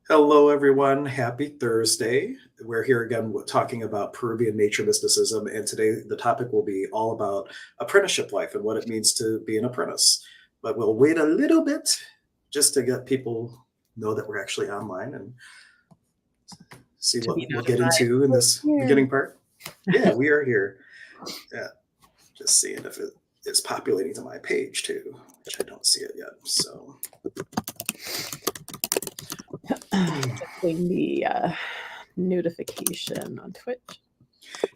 Hello, everyone. Happy Thursday. We're here again talking about Peruvian nature mysticism, and today the topic will be all about apprenticeship life and what it means to be an apprentice. But we'll wait a little bit just to get people know that we're actually online and see To be what we'll get notified. into in this Yeah. beginning part. Yeah, we are here. Yeah, just seeing if it is populating to my page too, which I don't see it yet. So Accepting the notification on Twitch.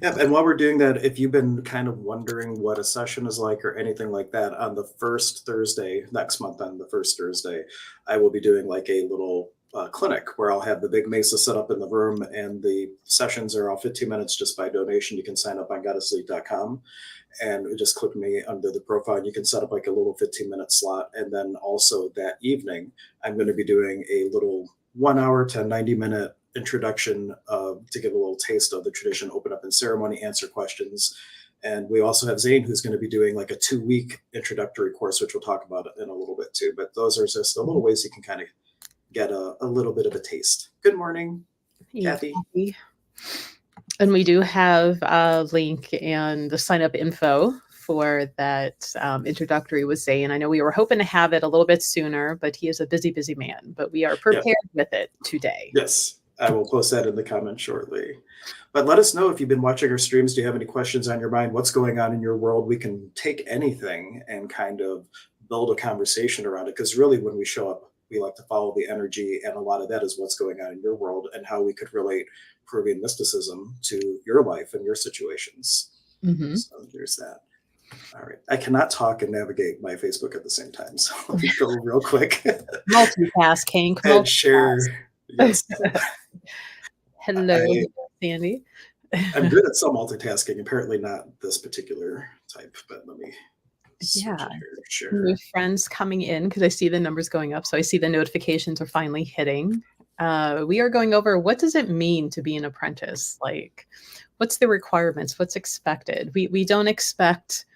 yeah, and while we're doing that, if you've been kind of wondering what a session is like or anything like that, on the first Thursday next month, on the first Thursday, I will be doing like a little clinic where I'll have the big mesa set up in the room, and the sessions are all 15 minutes just by donation. You can sign up on goddesslead.com and just click me under the profile, and you can set up like a little 15-minute slot. And then also that evening, I'm going to be doing a little 1 hour to 90-minute introduction to give a little taste of the tradition, open up in ceremony, answer questions. And we also have Zane, who's going to be doing like a 2-week introductory course, which we'll talk about in a little bit too. But those are just a little ways you can kind of get a little bit of a taste. Good morning, Kathy. And we do have a link and the sign up info for that introductory with Zane. I know we were hoping to have it a little bit sooner, but he is a busy, busy man. But we are prepared with it today. Yes, I will post that in the comments shortly. But let us know if you've been watching our streams. Do you have any questions on your mind? What's going on in your world? We can take anything and kind of build a conversation around it. Because really, when we show up, we like to follow the energy. And a lot of that is what's going on in your world and how we could relate Peruvian mysticism to your life and your situations. Mm-hmm. So there's that. All right. I cannot talk and navigate my Facebook at the same time. So let me go real quick. Multitasking. And share. Yes. Hello, Sandy. I'm good at some multitasking. Apparently not this particular type, but let me share. New friends coming in because I see the numbers going up. So I see the notifications are finally hitting. We are going over what does it mean to be an apprentice? Like, what's the requirements? What's expected? We don't expect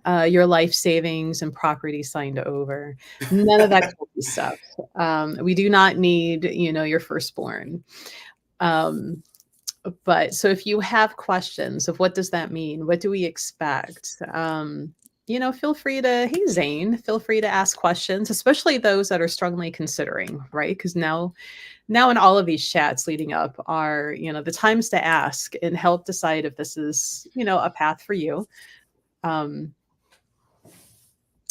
your life savings and property signed over. None of that stuff. We do not need, your firstborn. But so if you have questions of what does that mean? What do we expect? Feel free to, hey, Zane, feel free to ask questions, especially those that are strongly considering, right? Because now in all of these chats leading up are, the times to ask and help decide if this is, a path for you.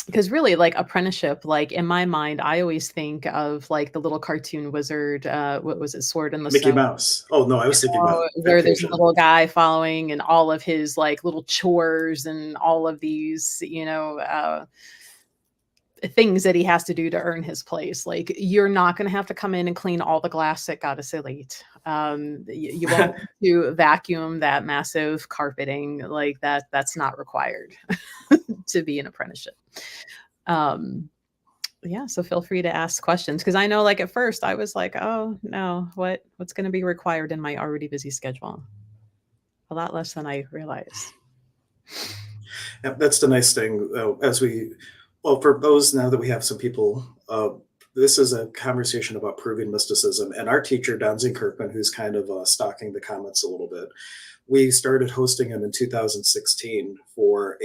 Because really, like apprenticeship, like in my mind, I always think of like the little cartoon wizard. What was it, Sword in the Mickey Stone? Mouse. Oh no, I was thinking about where there's a little guy following and all of his like little chores and all of these, things that he has to do to earn his place. Like you're not going to have to come in and clean all the glass at Goddess Elite. You won't have to vacuum that massive carpeting like that. That's not required to be an apprenticeship. So feel free to ask questions because I know like at first I was like, oh no, what's going to be required in my already busy schedule? A lot less than I realized. Yeah, that's the nice thing. For those now that we have some people, this is a conversation about Peruvian mysticism, and our teacher Don Zane Curfman, who's kind of stalking the comments a little bit. We started hosting him in 2016 for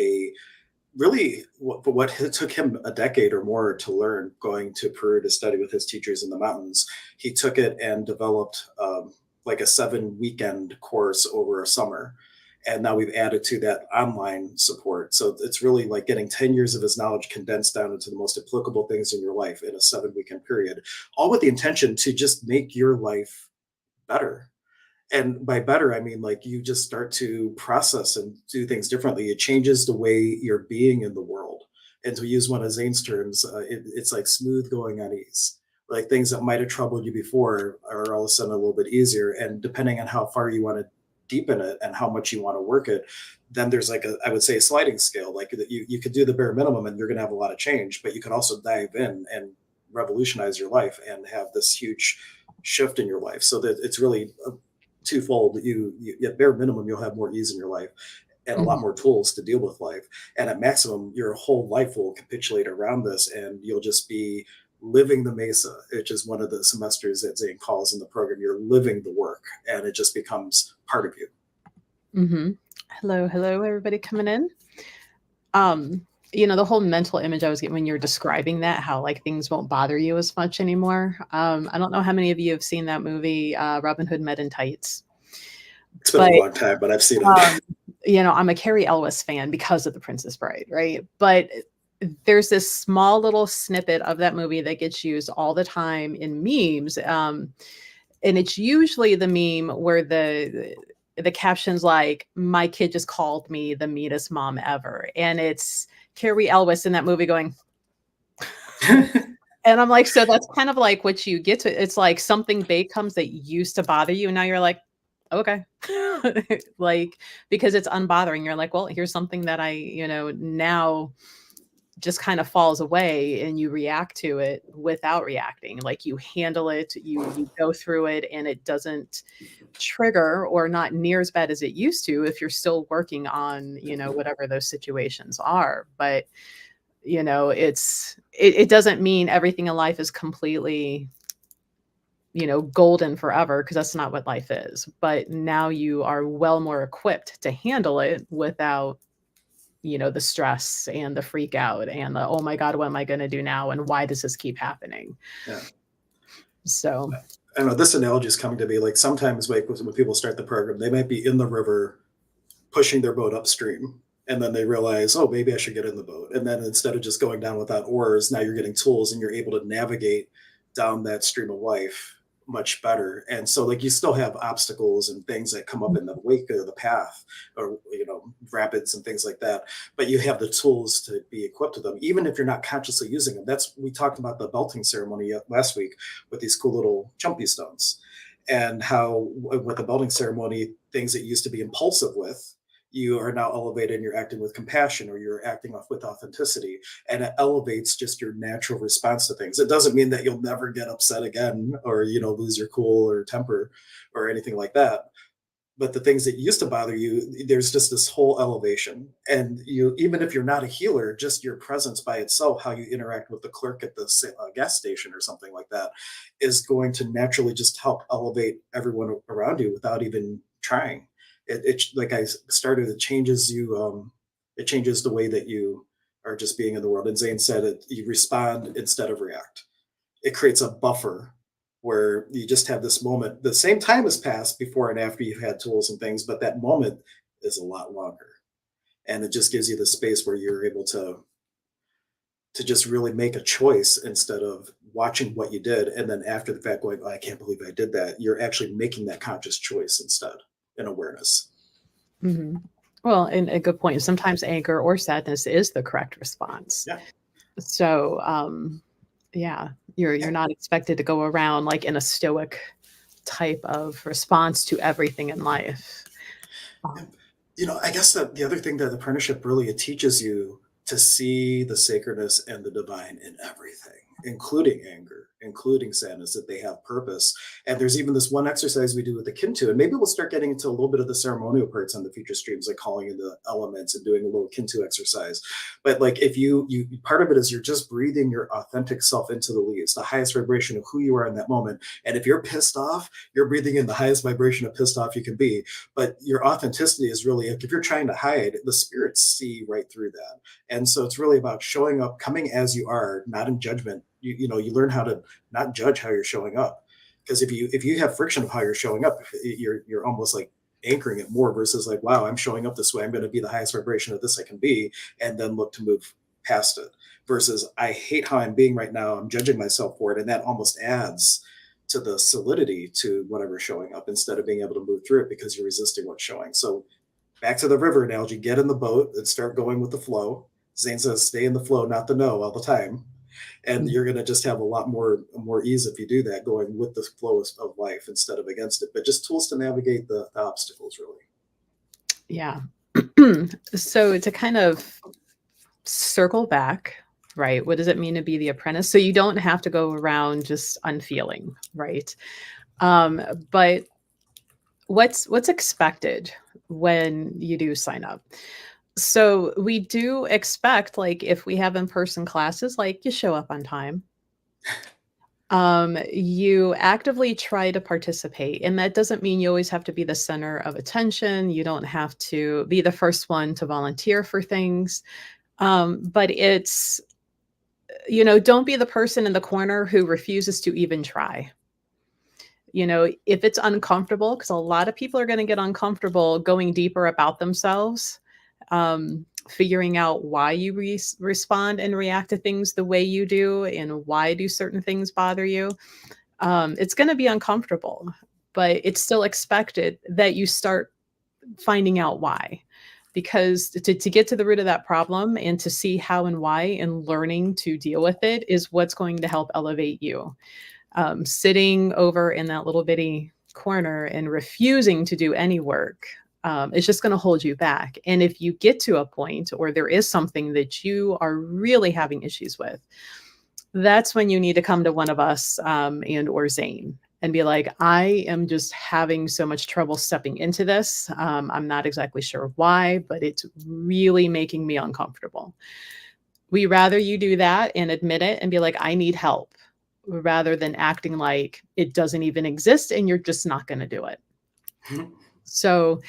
what took him a decade or more to learn, going to Peru to study with his teachers in the mountains. He took it and developed like a 7-weekend course over a summer. And now we've added to that online support. So it's really like getting 10 years of his knowledge condensed down into the most applicable things in your life in a 7-weekend period, all with the intention to just make your life better. And by better, I mean like you just start to process and do things differently. It changes the way you're being in the world. And to use one of Zane's terms, it's like smooth going on ease. Like things that might have troubled you before are all of a sudden a little bit easier. And depending on how far you want to deepen it and how much you want to work it, then there's like I would say a sliding scale. Like you could do the bare minimum and you're going to have a lot of change, but you could also dive in and revolutionize your life and have this huge shift in your life. So that it's really twofold. You at bare minimum, you'll have more ease in your life and a lot more tools to deal with life. And at maximum, your whole life will capitulate around this, and you'll just be living the mesa, which is one of the semesters that Zane calls in the program. You're living the work, and it just becomes part of you. Mm-hmm. Hello, hello, everybody coming in. The whole mental image I was getting when you're describing that, how like things won't bother you as much anymore. I don't know how many of you have seen that movie, Robin Hood Men in Tights. It's been But a long time, but I've seen it. I'm a Carrie Elwes fan because of The Princess Bride, right? But there's this small little snippet of that movie that gets used all the time in memes. And it's usually the meme where the caption's like, "My kid just called me the meanest mom ever." And it's Carrie Elwes in that movie going, and I'm like, so that's kind of like what you get to. It's like something big comes that used to bother you, and now you're like, okay. Like, because it's unbothering. You're like, well, here's something that I, now just kind of falls away, and you react to it without reacting. Like, you handle it, you go through it, and it doesn't trigger, or not near as bad as it used to if you're still working on, whatever those situations are. But it doesn't mean everything in life is completely golden forever, because that's not what life is. But now you are well more equipped to handle it without the stress and the freak out and the, oh my God, what am I going to do now? And why does this keep happening? Yeah. So I don't know, this analogy is coming to me like sometimes like when people start the program, they might be in the river pushing their boat upstream. And then they realize, oh, maybe I should get in the boat. And then instead of just going down without oars, now you're getting tools and you're able to navigate down that stream of life much better. And so like you still have obstacles and things that come up in the wake of the path, or rapids and things like that, but you have the tools to be equipped with them, even if you're not consciously using them. That's, we talked about the belting ceremony last week with these cool little chumpy stones, and how with the belting ceremony, things that you used to be impulsive with, you are now elevated and you're acting with compassion, or you're acting off with authenticity, and it elevates just your natural response to things. It doesn't mean that you'll never get upset again, or lose your cool or temper or anything like that, but the things that used to bother you, there's just this whole elevation. And even if you're not a healer, just your presence by itself, how you interact with the clerk at the gas station or something like that, is going to naturally just help elevate everyone around you without even trying. It like I started, it changes you. It changes the way that you are just being in the world. And Zane said it, you respond instead of react. It creates a buffer where you just have this moment. The same time has passed before and after you've had tools and things, but that moment is a lot longer. And it just gives you the space where you're able to just really make a choice instead of watching what you did. And then after the fact going, oh, I can't believe I did that. You're actually making that conscious choice instead, in awareness. Mm-hmm. Well, and a good point. Sometimes anger or sadness is the correct response. Yeah. So, yeah, you're not expected to go around like in a stoic type of response to everything in life. I guess that the other thing that apprenticeship really, it teaches you to see the sacredness and the divine in everything, including anger, including sadness, that they have purpose. And there's even this one exercise we do with the Kintu, and maybe we'll start getting into a little bit of the ceremonial parts on the future streams, like calling in the elements and doing a little Kintu exercise. But like if you part of it is you're just breathing your authentic self into the leaves, the highest vibration of who you are in that moment. And if you're pissed off, you're breathing in the highest vibration of pissed off you can be. But your authenticity is really, if you're trying to hide, the spirits see right through that. And so it's really about showing up, coming as you are, not in judgment. You learn how to not judge how you're showing up, because if you have friction of how you're showing up, you're almost like anchoring it more, versus like, wow, I'm showing up this way, I'm going to be the highest vibration of this I can be, and then look to move past it, versus I hate how I'm being right now, I'm judging myself for it, and that almost adds to the solidity to whatever's showing up, instead of being able to move through it because you're resisting what's showing. So back to the river analogy, get in the boat and start going with the flow. Zane says stay in the flow, not the no, all the time. And you're going to just have a lot more ease if you do that, going with the flow of life instead of against it. But just tools to navigate the obstacles, really. Yeah. So to kind of circle back, right? What does it mean to be the apprentice? So you don't have to go around just unfeeling, right? But what's expected when you do sign up? So we do expect, like, if we have in-person classes, like, you show up on time. You actively try to participate, and that doesn't mean you always have to be the center of attention. You don't have to be the first one to volunteer for things. But it's, don't be the person in the corner who refuses to even try. If it's uncomfortable, because a lot of people are going to get uncomfortable going deeper about themselves, figuring out why you respond and react to things the way you do and why do certain things bother you. It's going to be uncomfortable, but it's still expected that you start finding out why. Because to get to the root of that problem and to see how and why and learning to deal with it is what's going to help elevate you. Sitting over in that little bitty corner and refusing to do any work is just going to hold you back. And if you get to a point or there is something that you are really having issues with, that's when you need to come to one of us and or Zane and be like, I am just having so much trouble stepping into this. I'm not exactly sure why, but it's really making me uncomfortable. We rather you do that and admit it and be like, I need help, rather than acting like it doesn't even exist and you're just not going to do it. So,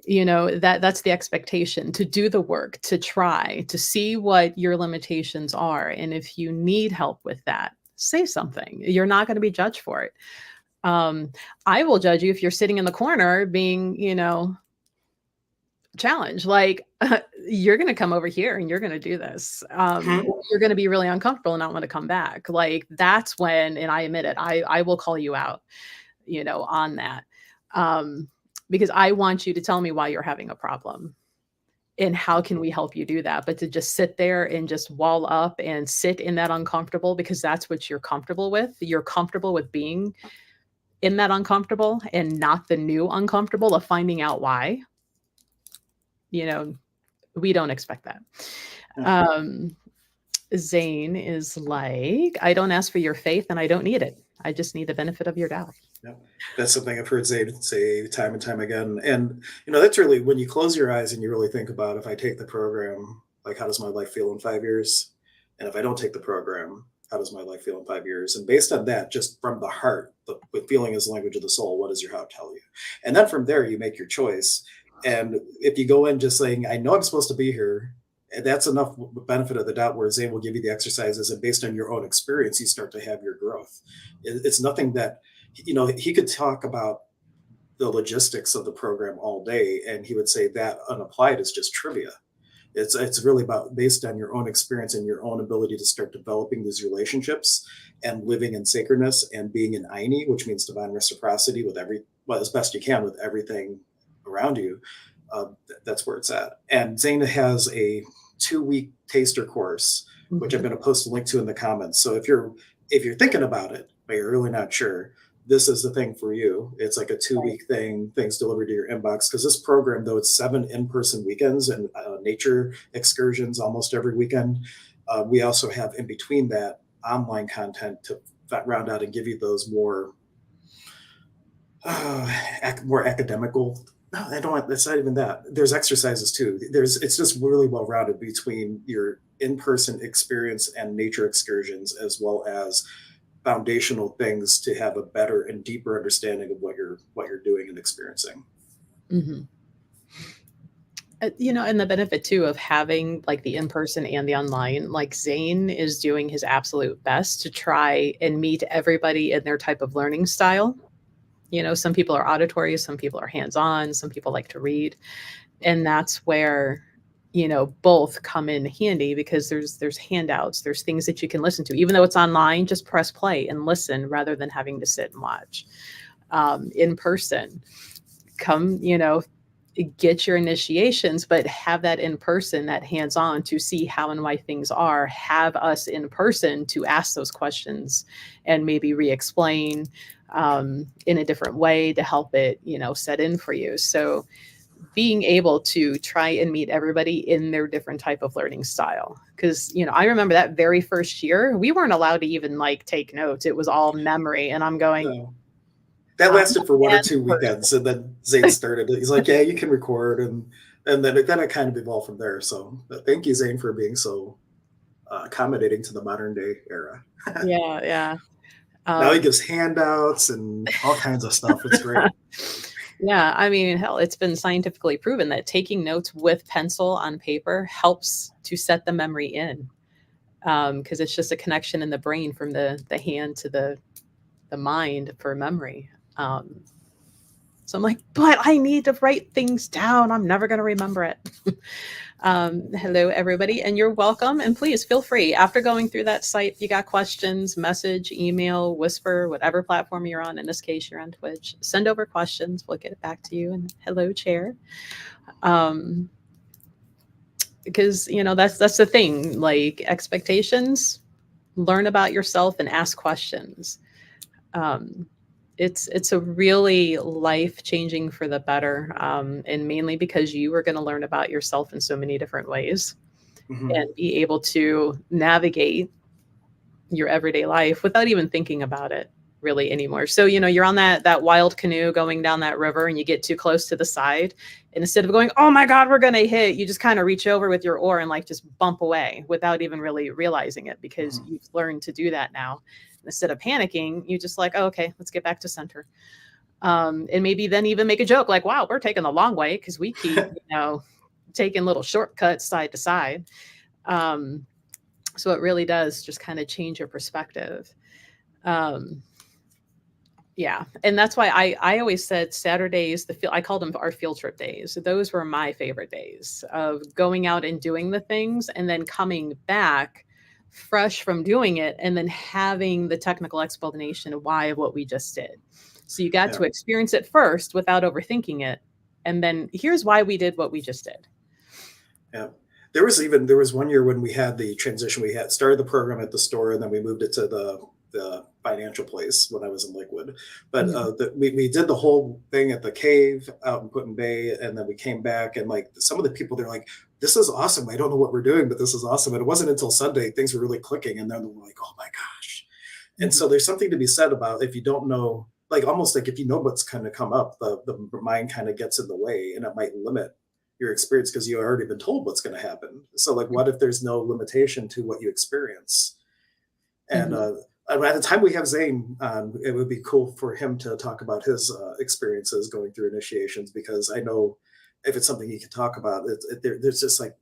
that's the expectation, to do the work, to try, to see what your limitations are. And if you need help with that, say something. You're not going to be judged for it. I will judge you if you're sitting in the corner being, challenged. Like, you're going to come over here and you're going to do this. You're going to be really uncomfortable and not want to come back. Like, that's when, and I admit it, I will call you out, on that. Because I want you to tell me why you're having a problem and how can we help you do that. But to just sit there and just wall up and sit in that uncomfortable because that's what you're comfortable with. You're comfortable with being in that uncomfortable and not the new uncomfortable of finding out why. We don't expect that. Zane is like, I don't ask for your faith and I don't need it. I just need the benefit of your doubt. Yeah, that's something I've heard Zayd say time and time again. And, that's really when you close your eyes and you really think about, if I take the program, like, how does my life feel in 5 years? And if I don't take the program, how does my life feel in 5 years? And based on that, just from the heart, with feeling is the language of the soul, what does your heart tell you? And then from there, you make your choice. And if you go in just saying, I know I'm supposed to be here, and that's enough benefit of the doubt where Zane will give you the exercises, and based on your own experience, you start to have your growth. It's nothing that, he could talk about the logistics of the program all day, and he would say that unapplied is just trivia. It's really about based on your own experience and your own ability to start developing these relationships and living in sacredness and being in Aini, which means divine reciprocity with as best you can with everything around you. That's where it's at. And Zane has a 2-week taster course, which I'm going to post a link to in the comments. So if you're thinking about it, but you're really not sure, this is the thing for you. It's like a 2-week thing, things delivered to your inbox. Because this program, though it's 7 in-person weekends and nature excursions almost every weekend, we also have in between that online content to round out and give you those more academical. No, I don't want, that's not even that. There's exercises too. It's just really well rounded between your in-person experience and nature excursions, as well as foundational things to have a better and deeper understanding of what you're doing and experiencing. Mm-hmm. And the benefit too of having like the in-person and the online, like Zane is doing his absolute best to try and meet everybody in their type of learning style. Some people are auditory, some people are hands-on, some people like to read. And that's where, both come in handy, because there's handouts, there's things that you can listen to. Even though it's online, just press play and listen rather than having to sit and watch. In person, come, get your initiations, but have that in person, that hands-on, to see how and why things are. Have us in person to ask those questions and maybe re-explain in a different way to help it, set in for you. So being able to try and meet everybody in their different type of learning style. Because, I remember that very first year, we weren't allowed to even take notes. It was all memory. And I'm going, no. That lasted for 1 or 2 weekends, and then Zane started it. He's like, "Yeah, you can record," and then it kind of evolved from there. So, thank you, Zane, for being so accommodating to the modern day era. Yeah, yeah. Now he gives handouts and all kinds of stuff. It's great. Yeah, I mean, hell, it's been scientifically proven that taking notes with pencil on paper helps to set the memory in, because it's just a connection in the brain from the hand to the mind for memory. So I'm like, but I need to write things down. I'm never going to remember it. Hello, everybody, and you're welcome. And please feel free, after going through that site, if you got questions, message, email, whisper, whatever platform you're on. In this case, you're on Twitch. Send over questions. We'll get it back to you. And hello, Chair. Because, you know, that's the thing, like expectations, learn about yourself and ask questions. It's a really life changing for the better, and mainly because you are going to learn about yourself in so many different ways, and be able to navigate your everyday life without even thinking about it really anymore. So, you know, you're on that wild canoe going down that river and you get too close to the side, and instead of going, oh my God, we're going to hit, you just kind of reach over with your oar and like just bump away without even really realizing it, because you've learned to do that now. Instead of panicking, you just like, oh, okay, let's get back to center. And maybe then even make a joke like, wow, we're taking the long way because we keep, you know, taking little shortcuts side to side. So it really does just kind of change your perspective. Yeah. And that's why I always said Saturdays, I called them our field trip days. Those were my favorite days of going out and doing the things and then coming back fresh from doing it and then having the technical explanation of why of what we just did. So you got to experience it first without overthinking it. And then here's why we did what we just did. Yeah. There was one year when we had the transition. We had started the program at the store and then we moved it to the financial place when I was in Lakewood. But we did the whole thing at the cave out in Put-in Bay, and then we came back, and like some of the people, they're like, this is awesome. I don't know what we're doing, but this is awesome. And it wasn't until Sunday things were really clicking, and then we're like, oh my gosh. And so there's something to be said about, if you don't know, like almost like if you know what's kind of come up, the mind kind of gets in the way, and it might limit your experience because you've already been told what's going to happen. So like, what if there's no limitation to what you experience? And at the time we have Zane on, it would be cool for him to talk about his experiences going through initiations, because I know if it's something he can talk about, there's just like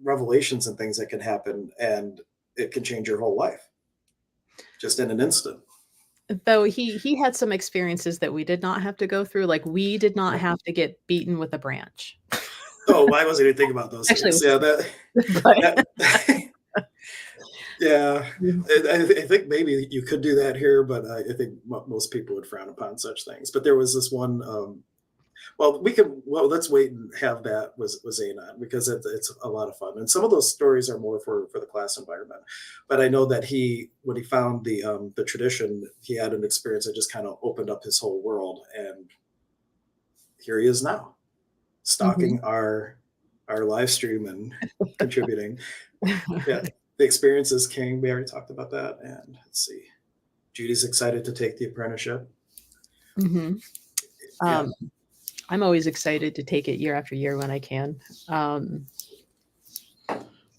revelations and things that can happen, and it can change your whole life just in an instant. Though he had some experiences that we did not have to go through. Like we did not have to get beaten with a branch. Oh, why wasn't even thinking about those Actually, things? Yeah, I think maybe you could do that here, but I think most people would frown upon such things. But there was this one. Let's wait and have that was Zane on, because it's a lot of fun, and some of those stories are more for the class environment. But I know that when he found the tradition, he had an experience that just kind of opened up his whole world, and here he is now, stalking our live stream and contributing. Yeah. The experience is king. We already talked about that. And let's see. Judy's excited to take the apprenticeship. I'm always excited to take it year after year when I can. And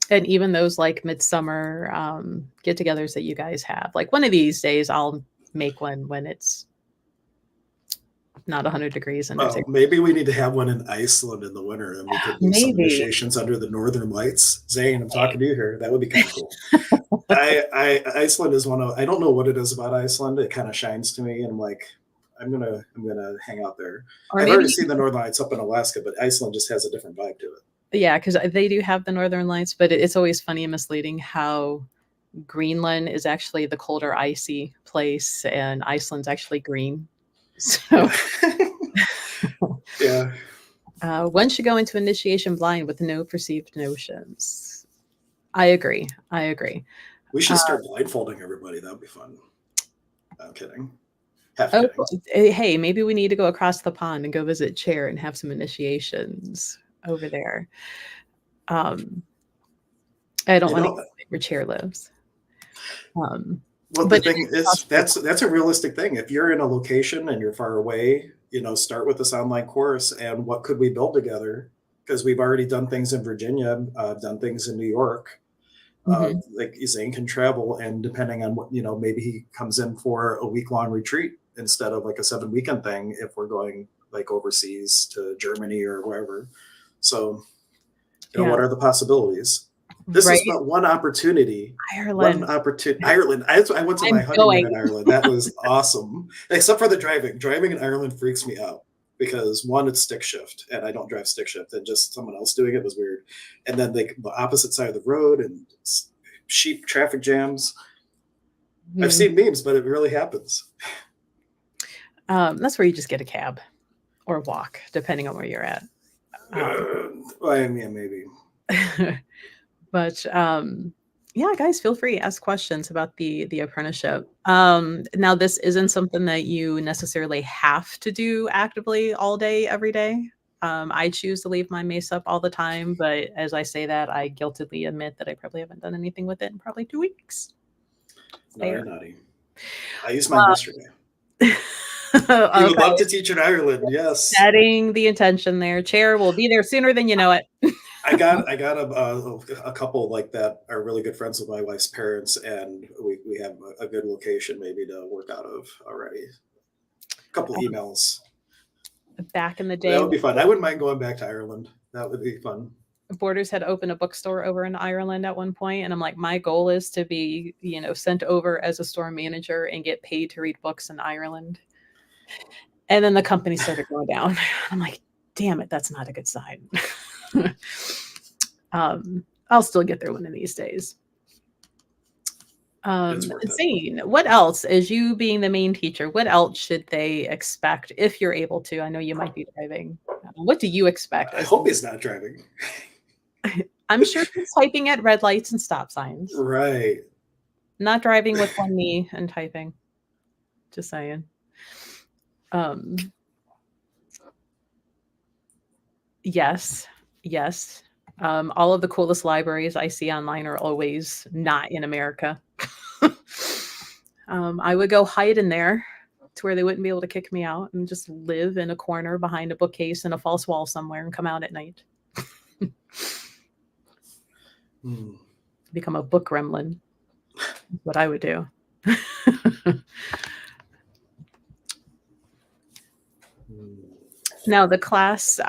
even those like midsummer get-togethers that you guys have. Like one of these days, I'll make one when it's not 100 degrees. And maybe we need to have one in Iceland in the winter, and we could do some initiations under the northern lights. Zane, I'm talking to you here. That would be kind of cool. Iceland is I don't know what it is about Iceland. It kind of shines to me, and I'm like, I'm gonna hang out there. I've already seen the Northern Lights up in Alaska, but Iceland just has a different vibe to it. Yeah, because they do have the Northern Lights, but it's always funny and misleading how Greenland is actually the colder, icy place, and Iceland's actually green. So, yeah. One should go into initiation blind with no perceived notions. I agree. We should start blindfolding everybody. That would be fun. I'm kidding. Hey, maybe we need to go across the pond and go visit Chair and have some initiations over there. I don't want to go where Chair lives. Well, the thing is, that's a realistic thing. If you're in a location and you're far away, start with this online course, and what could we build together? Because we've already done things in Virginia, done things in New York, Mhm. Like Zane can travel, and depending on what, maybe he comes in for a week-long retreat instead of like a 7 weekend thing if we're going like overseas to Germany or wherever. So, Yeah. what are the possibilities? This is Right? but one opportunity. One Ireland. opportunity. Ireland. I went to my I'm honeymoon going. in Ireland. That was awesome. Except for the driving. Driving in Ireland freaks me out because one, it's stick shift, and I don't drive stick shift, and just someone else doing it was weird. And then the opposite side of the road and sheep traffic jams. I've Mhm. seen memes, but it really happens. That's where you just get a cab or walk, depending on where you're at. Well, I mean, maybe. But yeah, guys, feel free to ask questions about the apprenticeship. Now, this isn't something that you necessarily have to do actively all day, every day. I choose to leave my mace up all the time, but as I say that, I guiltily admit that I probably haven't done anything with it in probably 2 weeks. No, Fair. you're naughty. I used mine yesterday. He would love Okay, to teach in Ireland. Yes. setting the intention there. Chair will be there sooner than you know it. I got a couple like that are really good friends with my wife's parents, and we have a good location maybe to work out of already. A couple emails. Back in the That day, would be fun. I wouldn't mind going back to Ireland. That would be fun. Borders had opened a bookstore over in Ireland at one point, and I'm like, my goal is to be, sent over as a store manager and get paid to read books in Ireland. And then the company started going down. I'm like, damn it, that's not a good sign. I'll still get there one of these days. It's worth it. Zane, what else, as you being the main teacher, what else should they expect if you're able to? I know you might be driving. What do you expect? I hope he's not driving. I'm sure he's typing at red lights and stop signs. Right. Not driving with one knee and typing. Just saying. Yes. Yes. All of the coolest libraries I see online are always not in America. I would go hide in there to where they wouldn't be able to kick me out and just live in a corner behind a bookcase in a false wall somewhere and come out at night. Become a book gremlin. That's what I would do. Now, the class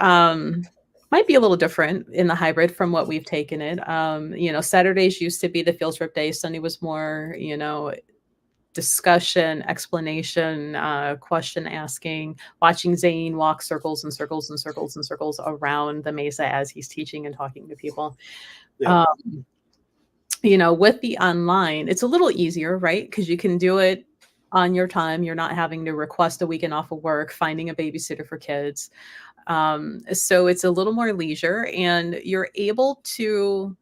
might be a little different in the hybrid from what we've taken it. Saturdays used to be the field trip day. Sunday was more, discussion, explanation, question asking, watching Zane walk circles and circles and circles and circles around the mesa as he's teaching and talking to people. Yeah. With the online, it's a little easier, right? Because you can do it on your time. You're not having to request a weekend off of work, finding a babysitter for kids. So it's a little more leisure, and you're able to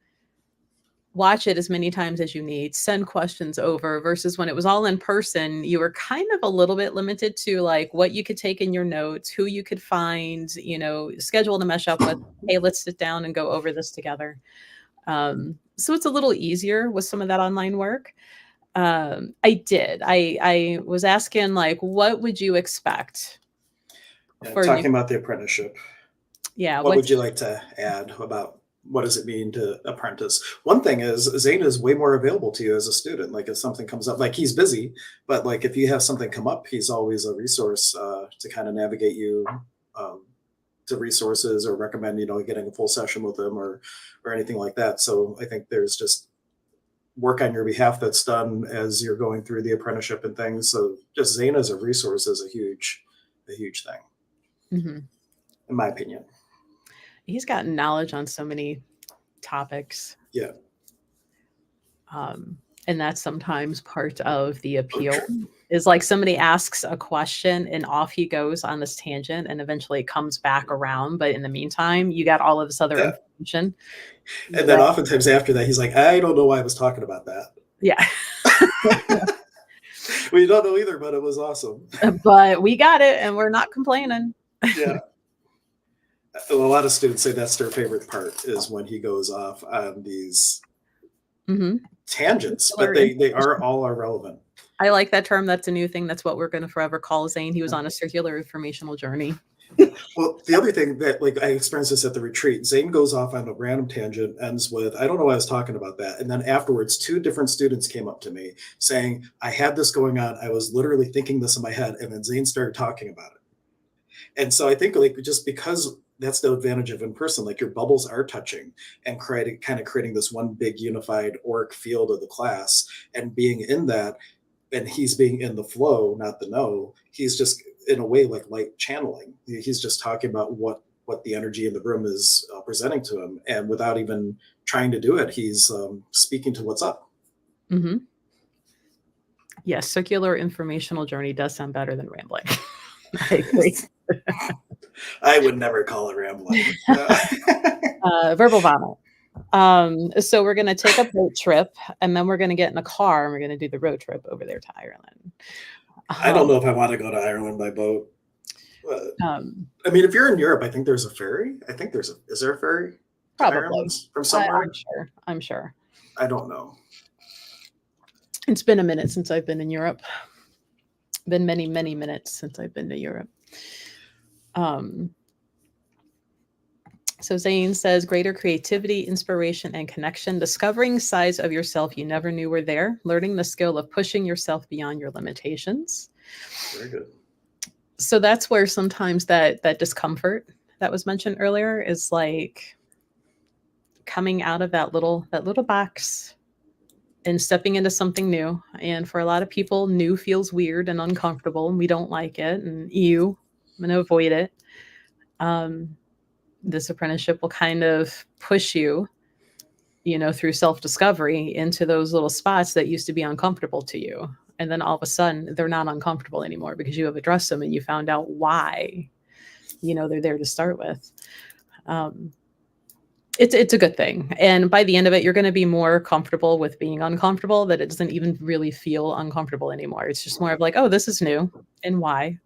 watch it as many times as you need, send questions over, versus when it was all in person, you were kind of a little bit limited to like what you could take in your notes, who you could find, schedule to mesh up with. Hey, let's sit down and go over this together. So it's a little easier with some of that online work. I was asking, like, what would you expect for talking about the apprenticeship. Yeah. What would you like to add about what does it mean to apprentice? One thing is Zane is way more available to you as a student. Like if something comes up, like he's busy, but like if you have something come up, he's always a resource to kind of navigate you to resources or recommend, getting a full session with him or anything like that. So I think there's just work on your behalf that's done as you're going through the apprenticeship and things. So just Zane as a resource is a huge thing, in my opinion. He's got knowledge on so many topics. Yeah. And that's sometimes part of the appeal is like somebody asks a question and off he goes on this tangent and eventually it comes back around. But in the meantime, you got all of this other information. And then oftentimes after that, he's like, I don't know why I was talking about that. Yeah. We don't know either, but it was awesome. But we got it and we're not complaining. Yeah. A lot of students say that's their favorite part is when he goes off on these tangents, but they all are relevant. I like that term. That's a new thing. That's what we're going to forever call Zane. He was on a circular informational journey. Well, the other thing that like I experienced this at the retreat, Zane goes off on a random tangent, ends with, I don't know why I was talking about that. And then afterwards, two different students came up to me saying, I had this going on. I was literally thinking this in my head. And then Zane started talking about it. And so I think like just because that's the advantage of in person, like your bubbles are touching and creating kind of creating this one big unified auric field of the class and being in that, and he's being in the flow, not the no. He's just in a way like light channeling. He's just talking about what the energy in the room is presenting to him, and without even trying to do it, he's speaking to what's up. Mm-hmm. Yes, circular informational journey does sound better than rambling. I agree. I would never call it rambling. Verbal vomit. So we're going to take a boat trip, and then we're going to get in a car, and we're going to do the road trip over there to Ireland. I don't know if I want to go to Ireland by boat. I mean, if you're in Europe, I think there's a ferry. I think is there a ferry? Probably. Ireland from somewhere? I'm sure. I don't know. It's been a minute since I've been in Europe. Been many, many minutes since I've been to Europe. So Zane says, greater creativity, inspiration, and connection, discovering sides of yourself you never knew were there, learning the skill of pushing yourself beyond your limitations. Very good. So that's where sometimes that discomfort that was mentioned earlier is like coming out of that little box and stepping into something new. And for a lot of people, new feels weird and uncomfortable, and we don't like it. And I'm going to avoid it. This apprenticeship will kind of push you, through self-discovery into those little spots that used to be uncomfortable to you. And then all of a sudden they're not uncomfortable anymore because you have addressed them and you found out why, they're there to start with. It's a good thing. And by the end of it, you're going to be more comfortable with being uncomfortable, that it doesn't even really feel uncomfortable anymore. It's just more of like, oh, this is new. And why?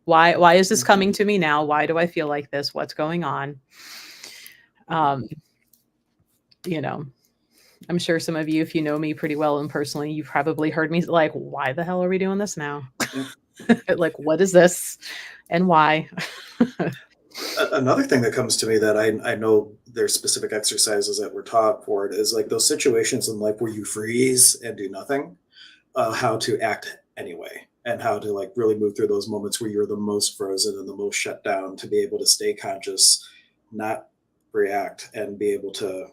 Why is this coming to me now? Why do I feel like this? What's going on? I'm sure some of you, if you know me pretty well and personally, you've probably heard me like, why the hell are we doing this now? Like, what is this and why? Another thing that comes to me that I know there's specific exercises that were taught for it is like those situations in life where you freeze and do nothing, how to act anyway, and how to like really move through those moments where you're the most frozen and the most shut down to be able to stay conscious, not react, and be able to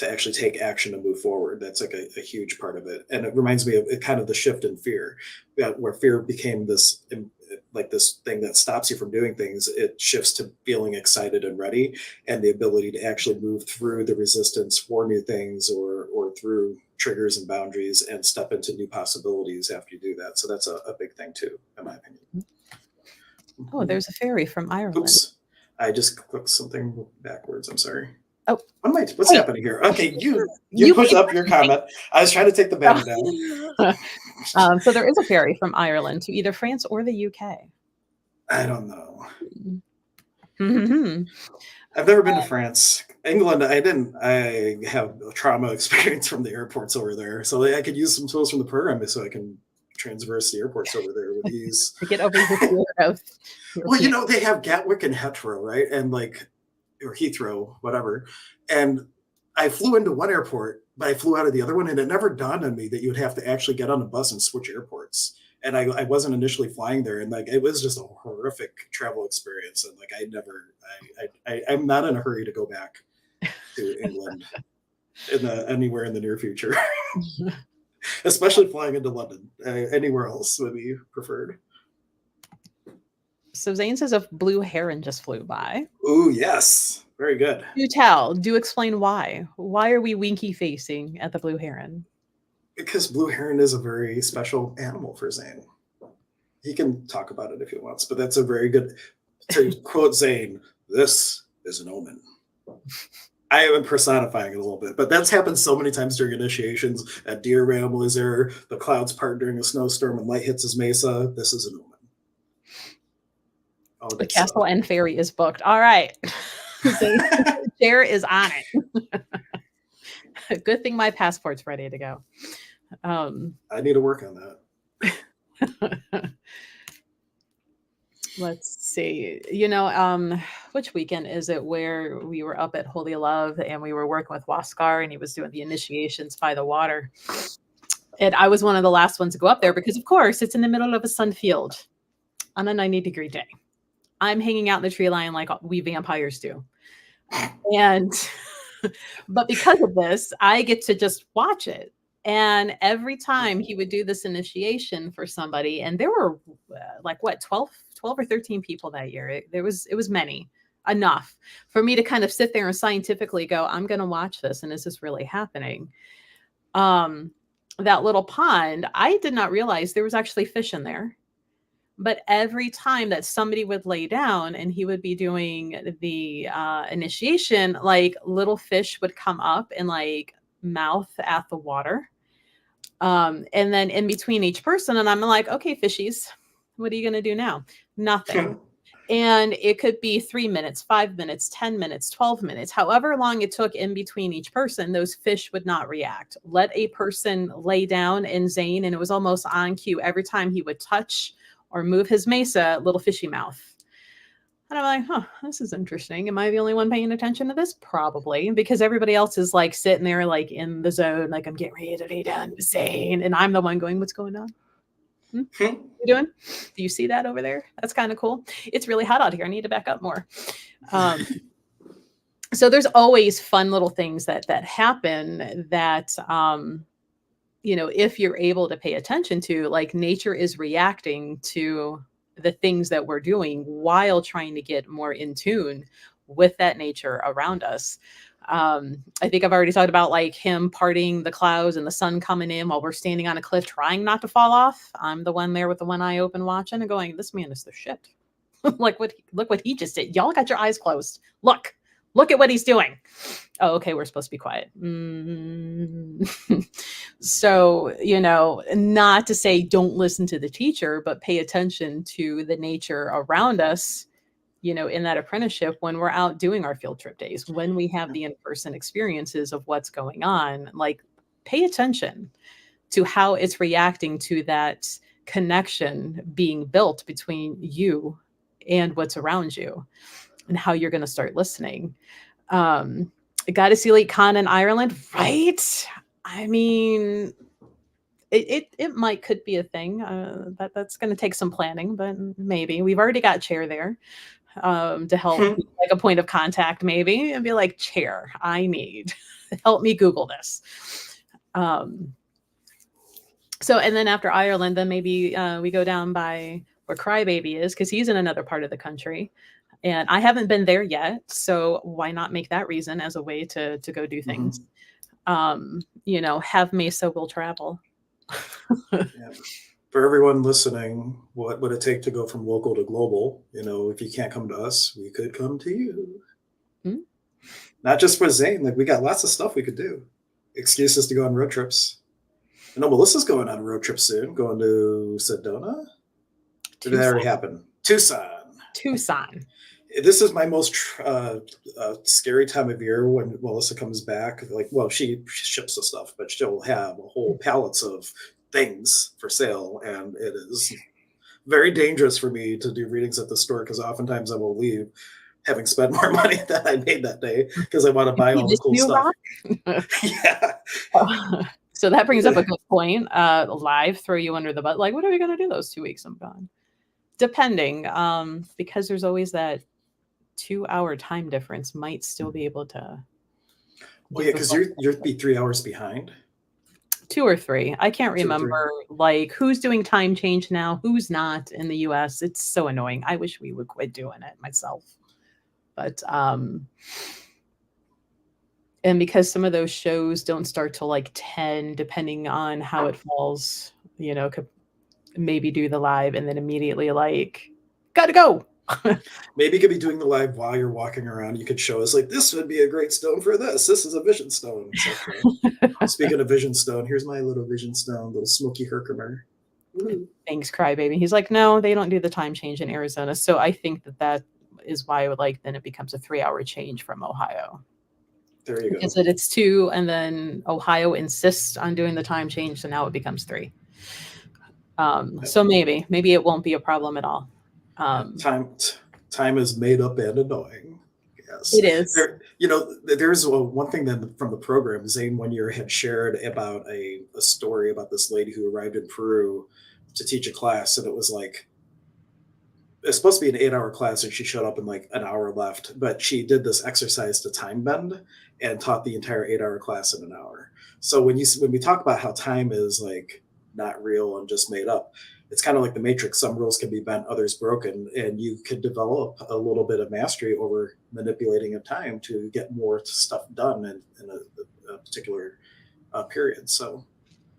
actually take action and move forward. That's like a huge part of it. And it reminds me of it, kind of the shift in fear, where fear became this like this thing that stops you from doing things. It shifts to feeling excited and ready, and the ability to actually move through the resistance for new things or through triggers and boundaries and step into new possibilities after you do that. So that's a big thing too, in my opinion. Oh, there's a fairy from Ireland. Oops. I just clicked something backwards. I'm sorry. Oh, what's happening here? Okay, you push up your comment. I was trying to take the banner down. So there is a ferry from Ireland to either France or the UK. I don't know. Mm-hmm. I've never been to France. England, I have a trauma experience from the airports over there. So I could use some tools from the program so I can transverse the airports over there with ease. To get over your growth. Well, they have Gatwick and Heathrow, right? And or Heathrow, whatever. And I flew into one airport, but I flew out of the other one, and it never dawned on me that you'd have to actually get on a bus and switch airports. And I wasn't initially flying there, and it was just a horrific travel experience. And I'm not in a hurry to go back to England anywhere in the near future, especially flying into London. Anywhere else would be preferred. So Zane says a blue heron just flew by. Oh, yes. Very good. Do explain why. Why are we winky facing at the blue heron? Because blue heron is a very special animal for Zane. He can talk about it if he wants, but that's a very good, to quote Zane, this is an omen. I am personifying it a little bit, but that's happened so many times during initiations. A deer ram is there, the clouds part during a snowstorm, and light hits his mesa. This is an omen. The castle and ferry is booked. All right. Chair is on it. Good thing my passport's ready to go. I need to work on that. Let's see. Which weekend is it where we were up at Holy Love and we were working with Waskar and he was doing the initiations by the water. And I was one of the last ones to go up there because, of course, it's in the middle of a sun field on a 90-degree day. I'm hanging out in the tree line like we vampires do. And, but because of this, I get to just watch it. And every time he would do this initiation for somebody, and there were 12 or 13 people that year. It was many, enough for me to kind of sit there and scientifically go, I'm going to watch this. And is this really happening? That little pond, I did not realize there was actually fish in there. But every time that somebody would lay down and he would be doing the initiation, like little fish would come up and like mouth at the water. And then in between each person, and I'm like, okay, fishies, what are you going to do now? Nothing. And it could be 3 minutes, 5 minutes, 10 minutes, 12 minutes, however long it took in between each person, those fish would not react. Let a person lay down in Zane, and it was almost on cue. Every time he would touch or move his mesa, little fishy mouth. And I'm like, this is interesting. Am I the only one paying attention to this? Probably, because everybody else is like sitting there like in the zone, like I'm getting ready to lay down with Zane. And I'm the one going, what's going on? You doing? Do you see that over there? That's kind of cool. It's really hot out here. I need to back up more. So there's always fun little things that happen that, if you're able to pay attention to, like nature is reacting to the things that we're doing while trying to get more in tune with that nature around us. I think I've already talked about like him parting the clouds and the sun coming in while we're standing on a cliff trying not to fall off. I'm the one there with the one eye open watching and going, this man is the shit. Look what he just did. Y'all got your eyes closed. Look at what he's doing. Oh, okay. We're supposed to be quiet. So, not to say don't listen to the teacher, but pay attention to the nature around us, in that apprenticeship when we're out doing our field trip days, when we have the in-person experiences of what's going on, like pay attention to how it's reacting to that connection being built between you and what's around you and how you're going to start listening. Got to see Lake Con in Ireland, right? I mean, it could be a thing. That's going to take some planning, but maybe we've already got Chair there to help, like a point of contact, maybe, and be like, Chair, I need help me Google this. So, and then after Ireland, then maybe we go down by where Crybaby is, because he's in another part of the country. And I haven't been there yet, so why not make that reason as a way to go do things? Have Mesa will travel. Yeah. For everyone listening, what would it take to go from local to global? If you can't come to us, we could come to you. Not just for Zane, like we got lots of stuff we could do. Excuses to go on road trips. I know Melissa's going on a road trip soon, going to Sedona. Did that already happen? Tucson. This is my most scary time of year when Melissa comes back. Like, well, she ships the stuff, but she'll have a whole pallets of things for sale. And it is very dangerous for me to do readings at the store because oftentimes I will leave having spent more money than I made that day because I want to buy all the cool stuff. Yeah. So that brings up a good point. Live, throw you under the butt. Like, what are we going to do those 2 weeks I'm gone? Depending, because there's always that 2-hour time difference, might still be able to. Well, yeah, because you'd be 3 hours behind. 2 or 3. I can't remember like who's doing time change now, who's not in the US. It's so annoying. I wish we would quit doing it myself. But and because some of those shows don't start till like 10, depending on how it falls, could maybe do the live and then immediately like, gotta go. Maybe you could be doing the live while you're walking around. You could show us like, this would be a great stone for this. This is a vision stone. Speaking of vision stone, here's my little vision stone, little smoky Herkimer. Thanks, Crybaby. He's like, no, they don't do the time change in Arizona. So I think that is why I would like, then it becomes a 3-hour change from Ohio. There you go. Because it's 2, and then Ohio insists on doing the time change. So now it becomes 3. So maybe it won't be a problem at all. Um, Time is made up and annoying. Yes. it is. There's one thing that from the program, Zane one year had shared about a story about this lady who arrived in Peru to teach a class, and it was like it's supposed to be an 8-hour class, and she showed up in like an hour left, but she did this exercise to time bend and taught the entire 8-hour class in an hour. So when we talk about how time is like not real and just made up, it's kind of like the Matrix. Some rules can be bent, others broken, and you could develop a little bit of mastery over manipulating of time to get more stuff done in a particular period. So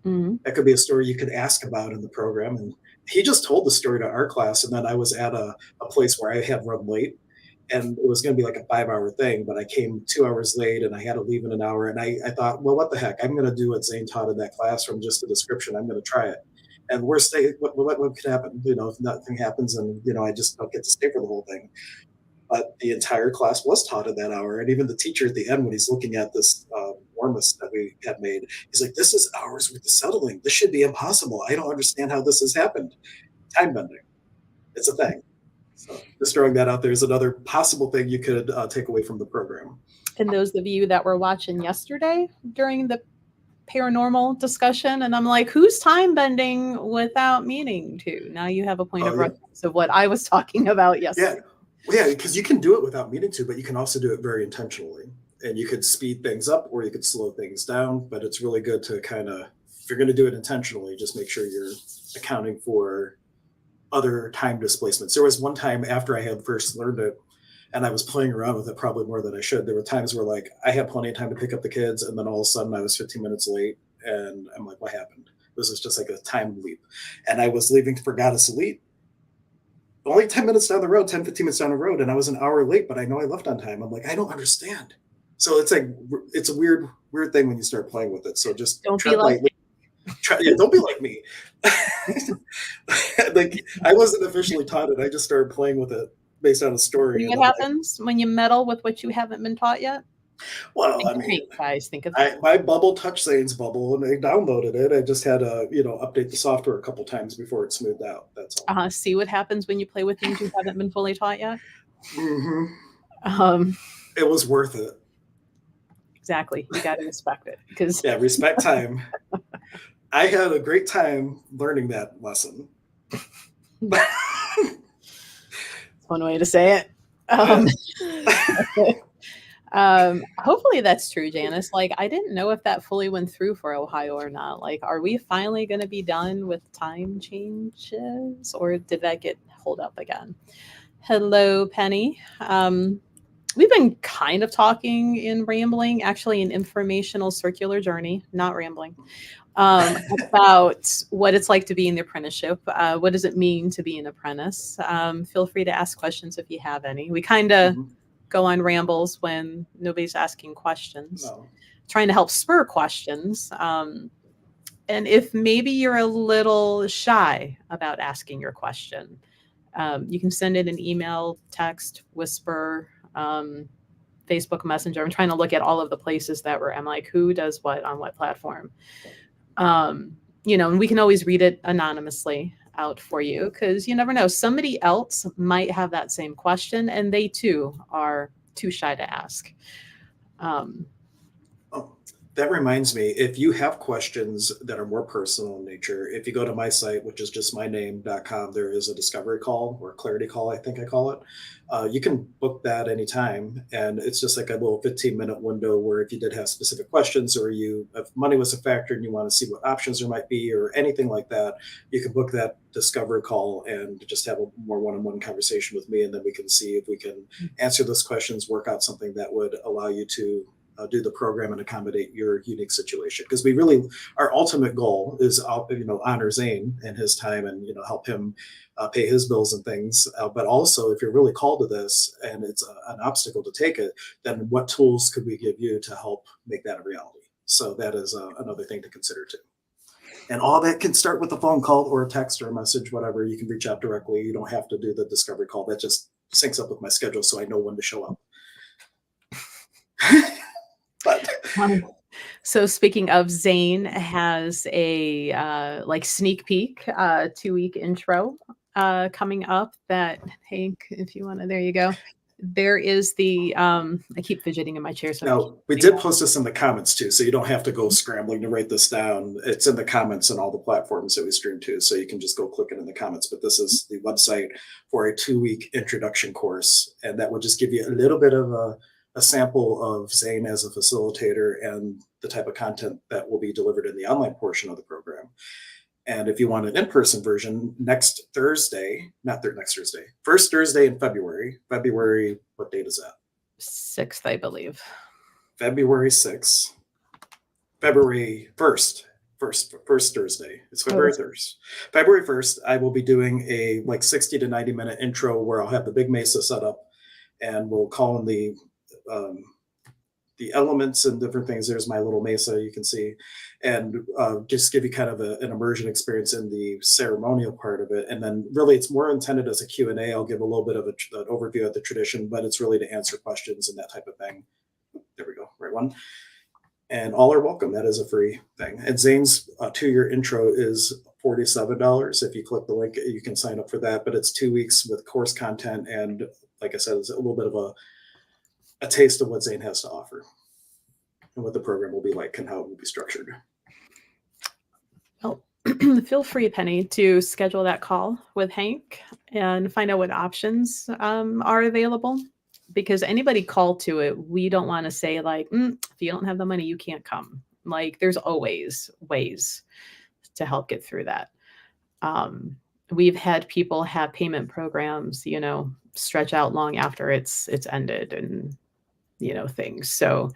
Mhm. that could be a story you could ask about in the program. And he just told the story to our class, and then I was at a place where I had run late, and it was going to be like a 5-hour thing, but I came 2 hours late and I had to leave in an hour. And I thought, well, what the heck? I'm going to do what Zane taught in that class from just a description. I'm going to try it. And worst day, what could happen? If nothing happens and, I just don't get to stay for the whole thing. But the entire class was taught in that hour. And even the teacher at the end, when he's looking at this warmus that we had made, he's like, this is hours worth of settling. This should be impossible. I don't understand how this has happened. Time bending. It's a thing. So just throwing that out there is another possible thing you could take away from the program. And those of you that were watching yesterday during the paranormal discussion, and I'm like, who's time bending without meaning to? Now you have a point of reference of what I was talking about yesterday. Yeah, because you can do it without meaning to, but you can also do it very intentionally. And you could speed things up or you could slow things down, but it's really good to kind of, if you're going to do it intentionally, just make sure you're accounting for other time displacements. There was one time after I had first learned it, and I was playing around with it probably more than I should. There were times where like I had plenty of time to pick up the kids, and then all of a sudden I was 15 minutes late, and I'm like, what happened? This is just like a time leap. And I was leaving for Goddess Elite, only 10 minutes down the road, 10, 15 minutes down the road, and I was an hour late, but I know I left on time. I'm like, I don't understand. So it's like, it's a weird thing when you start playing with it. So just don't be like me. Don't be like me. Like I wasn't officially taught it. I just started playing with it based on a story. What happens when you meddle with what you haven't been taught yet? Well, I mean, guys, think of my bubble touched Zane's bubble, and I downloaded it. I just had to, update the software a couple times before it smoothed out. That's all. See what happens when you play with things you haven't been fully taught yet. Mm-hmm. It was worth it. Exactly. You got to respect it because respect time. I had a great time learning that lesson. One way to say it. Hopefully that's true, Janice. Like, I didn't know if that fully went through for Ohio or not. Like, are we finally going to be done with time changes, or did that get held up again? Hello, Penny. We've been kind of talking in rambling, actually an informational circular journey, not rambling, about what it's like to be in the apprenticeship. What does it mean to be an apprentice? Feel free to ask questions if you have any. We kind of go on rambles when nobody's asking questions, trying to help spur questions. And if maybe you're a little shy about asking your question, you can send it an email, text, whisper, Facebook Messenger. I'm trying to look at all of the places that I'm like, who does what on what platform? And we can always read it anonymously out for you, because you never know. Somebody else might have that same question and they too are too shy to ask. That reminds me, if you have questions that are more personal in nature, if you go to my site, which is just myname.com, there is a discovery call or clarity call, I think I call it. You can book that anytime. And it's just like a little 15-minute window where if you did have specific questions, or if money was a factor and you want to see what options there might be or anything like that, you can book that discovery call and just have a more one-on-one conversation with me. And then we can see if we can answer those questions, work out something that would allow you to do the program and accommodate your unique situation. Because our ultimate goal is, honor Zane and his time and, help him pay his bills and things. But also, if you're really called to this and it's an obstacle to take it, then what tools could we give you to help make that a reality? So that is another thing to consider too. And all that can start with a phone call or a text or a message, whatever. You can reach out directly. You don't have to do the discovery call. That just syncs up with my schedule so I know when to show up. So speaking of, Zane has a sneak peek 2-week intro coming up that, Hank, if you want to, there you go. There is the, I keep fidgeting in my chair. So Now, we did post this in the comments too, so you don't have to go scrambling to write this down. It's in the comments on all the platforms that we stream to, so you can just go click it in the comments. But this is the website for a 2-week introduction course, and that will just give you a little bit of a sample of Zane as a facilitator and the type of content that will be delivered in the online portion of the program. And if you want an in-person version, next Thursday, first Thursday in February, what date is that? 6th, I believe. February 6th, February 1st, first Thursday. It's February 1st. February 1st, I will be doing a 60 to 90 minute intro where I'll have the big mesa set up and we'll call in the elements and different things. There's my little mesa, you can see, and just give you kind of an immersion experience in the ceremonial part of it. And then really it's more intended as a Q&A. I'll give a little bit of an overview of the tradition, but it's really to answer questions and that type of thing. There we go, right one. And all are welcome. That is a free thing. And Zane's 2-year intro is $47. If you click the link, you can sign up for that, but it's 2 weeks with course content. And like I said, it's a little bit of a taste of what Zane has to offer and what the program will be like and how it will be structured. Well, feel free, Penny, to schedule that call with Hank and find out what options are available, because anybody called to it, we don't want to say if you don't have the money, you can't come. There's always ways to help get through that. We've had people have payment programs, stretch out long after it's ended and, things. So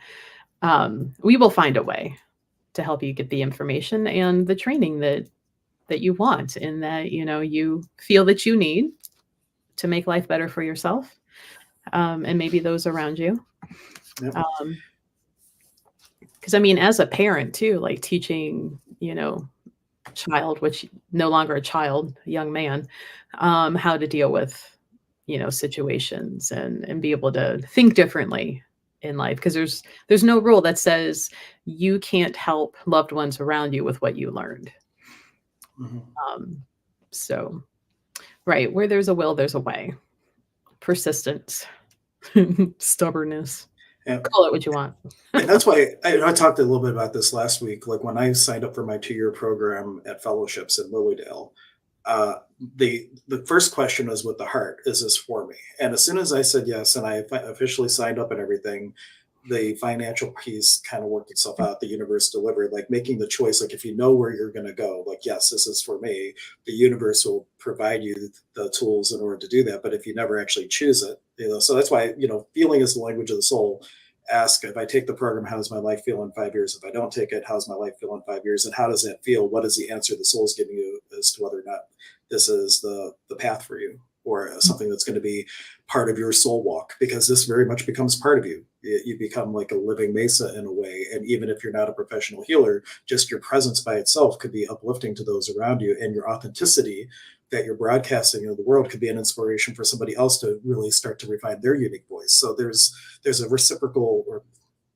we will find a way to help you get the information and the training that you want and that, you feel that you need to make life better for yourself and maybe those around you. Yep. Because as a parent too, teaching, child, which no longer a child, a young man, how to deal with, situations and be able to think differently in life. Because there's no rule that says you can't help loved ones around you with what you learned. Mm-hmm. So, right, where there's a will, there's a way. Persistence, stubbornness. Yeah. Call it what you want. And that's why I talked a little bit about this last week. When I signed up for my 2-year program at Fellowships in Lilydale, the first question was with the heart, is this for me? And as soon as I said yes, and I officially signed up and everything, the financial piece kind of worked itself out. The universe delivered, making the choice. If you know where you're going to go, yes, this is for me, the universe will provide you the tools in order to do that. But if you never actually choose it, so that's why, feeling is the language of the soul. Ask, if I take the program, how does my life feel in 5 years? If I don't take it, how does my life feel in 5 years? And how does that feel? What is the answer the soul's giving you as to whether or not this is the path for you, or something that's going to be part of your soul walk? Because this very much becomes part of you. You become like a living mesa in a way. And even if you're not a professional healer, just your presence by itself could be uplifting to those around you, and your authenticity that you're broadcasting into the world could be an inspiration for somebody else to really start to refine their unique voice. So there's a reciprocal, or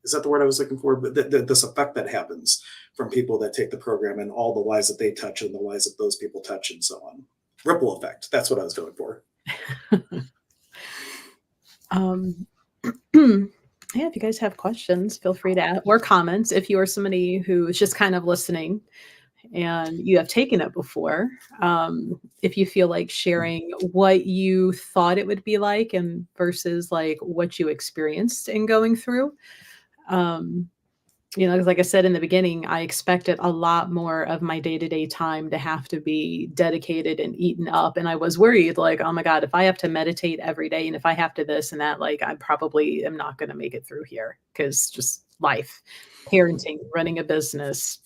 is that the word I was looking for? But this effect that happens from people that take the program and all the lives that they touch and the lives that those people touch and so on. Ripple effect. That's what I was going for. Yeah, if you guys have questions, feel free to add, or comments. If you are somebody who is just kind of listening and you have taken it before, if you feel like sharing what you thought it would be like and versus what you experienced in going through, because like I said in the beginning, I expected a lot more of my day-to-day time to have to be dedicated and eaten up. And I was worried, oh my God, if I have to meditate every day and if I have to this and that, I probably am not going to make it through here, because just life, parenting, running a business,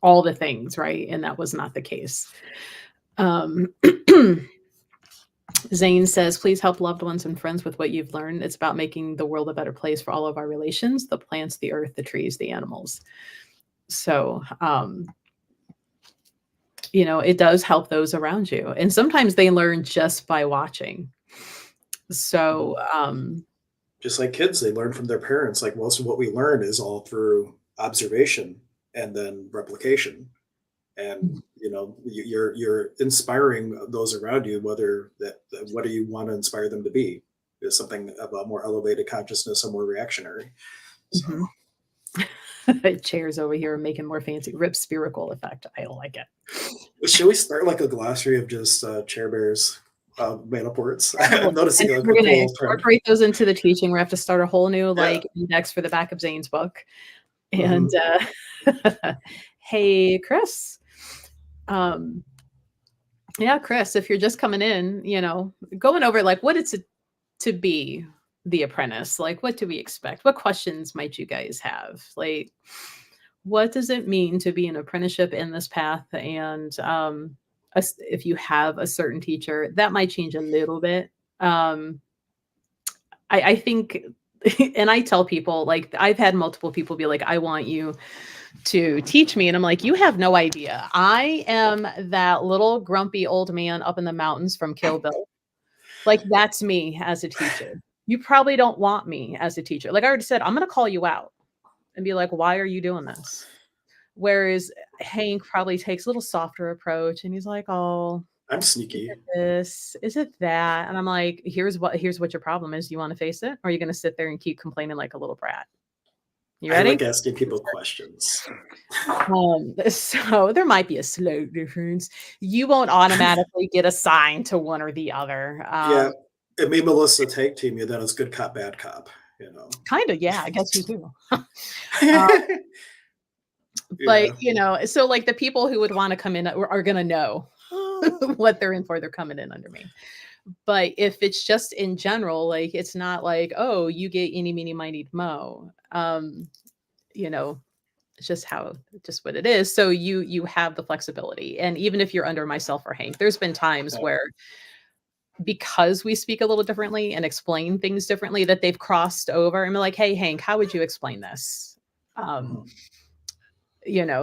all the things, right? And that was not the case. Zane says, please help loved ones and friends with what you've learned. It's about making the world a better place for all of our relations, the plants, the earth, the trees, the animals. So, it does help those around you. And sometimes they learn just by watching. So, just like kids, they learn from their parents. Most of what we learn is all through observation and then replication. and you're inspiring those around you, whether what do you want to inspire them to be, is something of a more elevated consciousness or more reactionary. So Mhm. Chairs over here making more fancy. Rip spherical effect. I like it. should we start like a glossary of just chair bears made up words? I'm noticing And a we're going to cool trend. incorporate those into the teaching. We have to start a whole new Yeah. index for the back of Zane's book. And hey, Chris. Yeah, Chris, if you're just coming in, going over like what it's to be the apprentice, like what do we expect? What questions might you guys have? Like, what does it mean to be an apprenticeship in this path? And if you have a certain teacher, that might change a little bit. I think, and I tell people, like, I've had multiple people be like, I want you to teach me. And I'm like, you have no idea. I am that little grumpy old man up in the mountains from Kill Bill. Like, that's me as a teacher. You probably don't want me as a teacher. Like I already said, I'm going to call you out and be like, why are you doing this? Whereas Hank probably takes a little softer approach and he's like, oh, I'm sneaky. Is it that? And I'm like, here's what your problem is. You want to face it? Or are you going to sit there and keep complaining like a little brat? You ready? I like asking people questions. So there might be a slight difference. You won't automatically get assigned to one or the other. Yeah. It made Melissa tag team you, then it's good cop, bad cop, Kind of, yeah, I guess you do. Yeah. But, so like the people who would want to come in are going to know what they're in for. They're coming in under me. But if it's just in general, like, it's not like, oh, you get eeny, meeny, miny, mo. It's just what it is. So you have the flexibility. And even if you're under myself or Hank, there's been times where, because we speak a little differently and explain things differently, that they've crossed over and be like, hey, Hank, how would you explain this?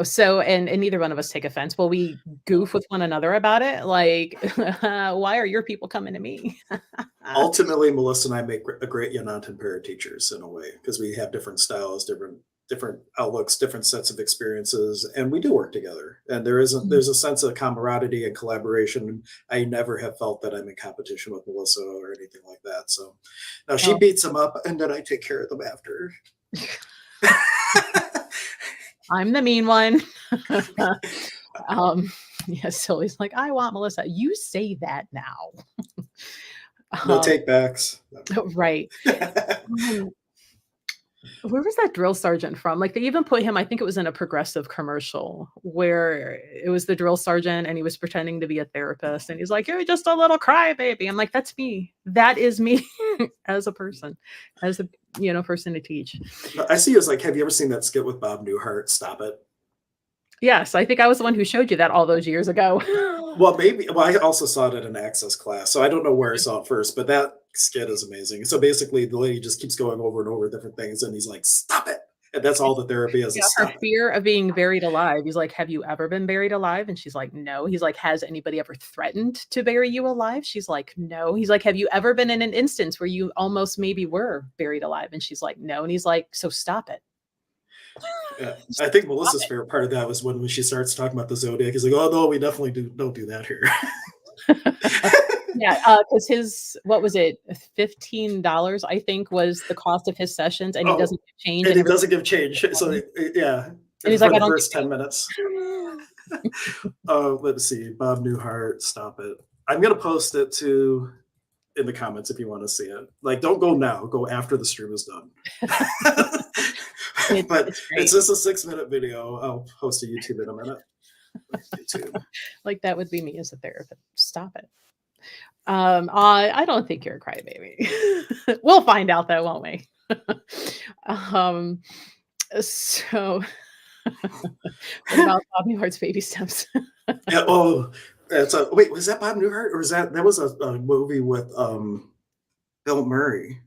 So, and neither one of us take offense. Well, we goof with one another about it. Like, why are your people coming to me? Ultimately, Melissa and I make a great Yanantan pair of teachers in a way, because we have different styles, different outlooks, different sets of experiences, and we do work together. And there's a sense of camaraderie and collaboration. I never have felt that I'm in competition with Melissa or anything like that. So now she beats them up, and then I take care of them after. I'm the mean one. Yeah, Sylvie's like, I want Melissa. You say that now. No take backs. Right. Where was that drill sergeant from? Like, they even put him, I think it was in a Progressive commercial where it was the drill sergeant and he was pretending to be a therapist. And he's like, you're just a little crybaby. I'm like, that's me. That is me as a person, as a person to teach. I see you as like, have you ever seen that skit with Bob Newhart? Stop it. Yes, I think I was the one who showed you that all those years ago. Well, maybe. Well, I also saw it in an access class, so I don't know where I saw it first, but that skit is amazing. So basically, the lady just keeps going over and over different things, and he's like, "Stop it!" And that's all the therapy is. Yeah, Stop her fear of being buried alive. He's like, have you ever been buried alive? And she's like, no. He's like, has anybody ever threatened to bury you alive? She's like, no. He's like, have you ever been in an instance where you almost maybe were buried alive? And she's like, no. And he's like, so stop it. Yeah. I think Melissa's favorite part of that was when she starts talking about the zodiac. He's like, "Oh no, we definitely don't do that here." Yeah, because what was it, $15, I think, was the cost of his sessions, and he doesn't give change. And he doesn't give change. So yeah. And he's like, for I the don't first 10 minutes. Let's see. Bob Newhart, stop it. I'm gonna post it in the comments if you want to see it. Like, don't go now. Go after the stream is done. But it's just a 6-minute video. I'll post a YouTube in a minute. YouTube. Like, that would be me as a therapist. Stop it. I don't think you're a crybaby. We'll find out though, won't we? So what about Bob Newhart's baby steps? Yeah, wait, was that Bob Newhart, or that was a movie with Bill Murray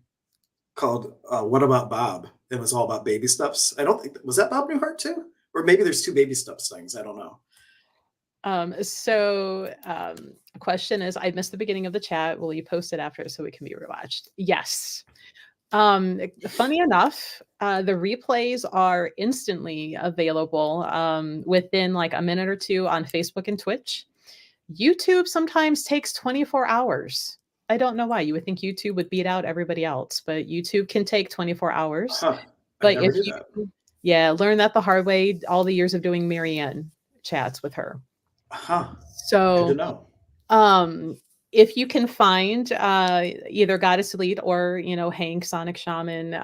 called What About Bob? It was all about baby steps. I don't think was that Bob Newhart too, or maybe there's two baby steps things. I don't know. Question is, I missed the beginning of the chat. Will you post it after so it can be rewatched? Yes. Funny enough, the replays are instantly available within like a minute or two on Facebook and Twitch. YouTube sometimes takes 24 hours. I don't know why. You would think YouTube would beat out everybody else, but YouTube can take 24 hours. Huh. I But never if knew that. you, yeah, learn that the hard way, all the years of doing Marianne chats with her. Huh. Good to So, know. um, if you can find either Goddess Elite or, Hank, Sonic Shaman,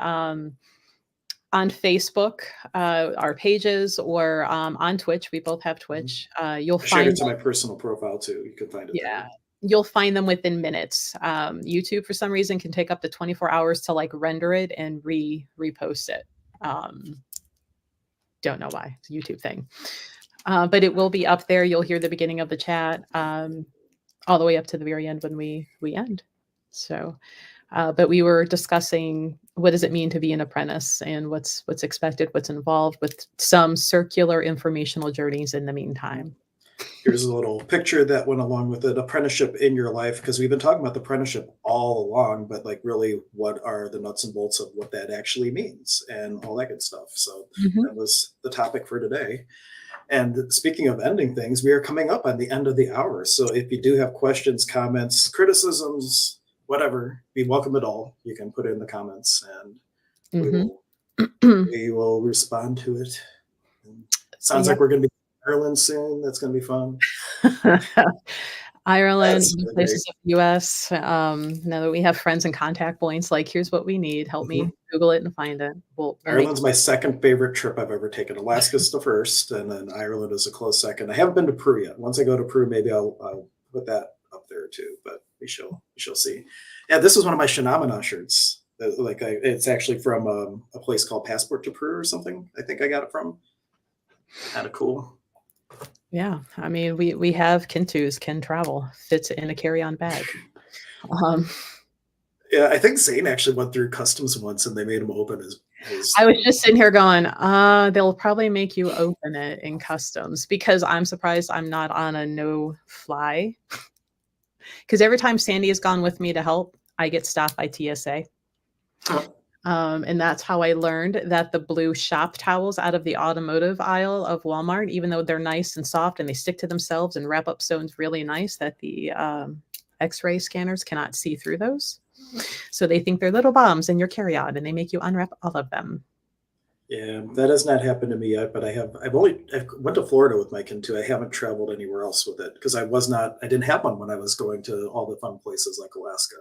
on Facebook, our pages, or on Twitch, we both have Twitch, you'll I shared it find to my personal profile too. You can find it yeah, there. you'll find them within minutes. YouTube, for some reason, can take up to 24 hours to like render it and repost it. Um, don't know why. It's a YouTube thing. But it will be up there. You'll hear the beginning of the chat all the way up to the very end when we end. So, but we were discussing what does it mean to be an apprentice and what's expected, what's involved, with some circular informational journeys in the meantime. Here's a little picture that went along with it. Apprenticeship in your life, because we've been talking about the apprenticeship all along, but like really what are the nuts and bolts of what that actually means and all that good stuff. So that was the topic for today. And speaking of ending things, we are coming up on the end of the hour. So if you do have questions, comments, criticisms, whatever, we welcome it all. You can put it in the comments and we will respond to it. Sounds like we're going to be in Ireland soon. That's going to be fun. Ireland, Really places of the US. Now that we have friends and contact points, like here's what we need. Help me Google it and find it. We'll Ireland's my second favorite trip I've ever taken. Alaska's the first, and then Ireland is a close second. I haven't been to Peru yet. Once I go to Peru, maybe I'll put that up there too. But we shall see. Yeah, this is one of my Shinamana shirts. It's actually from a place called Passport to Peru or something. I think I got it from. Kind of cool. Yeah, I mean, we have Kintus, can travel, fits in a carry-on bag. Yeah, I think Zane actually went through customs once, and they made him open his. I was just sitting here going, they'll probably make you open it in customs, because I'm surprised I'm not on a no-fly. Because every time Sandy has gone with me to help, I get stopped by TSA. Huh. And that's how I learned that the blue shop towels out of the automotive aisle of Walmart, even though they're nice and soft and they stick to themselves and wrap up stones really nice, that the X-ray scanners cannot see through those. So they think they're little bombs in your carry-on, and they make you unwrap all of them. Yeah, that has not happened to me yet, but I went to Florida with my Kintu. I haven't traveled anywhere else with it because I didn't have one when I was going to all the fun places like Alaska.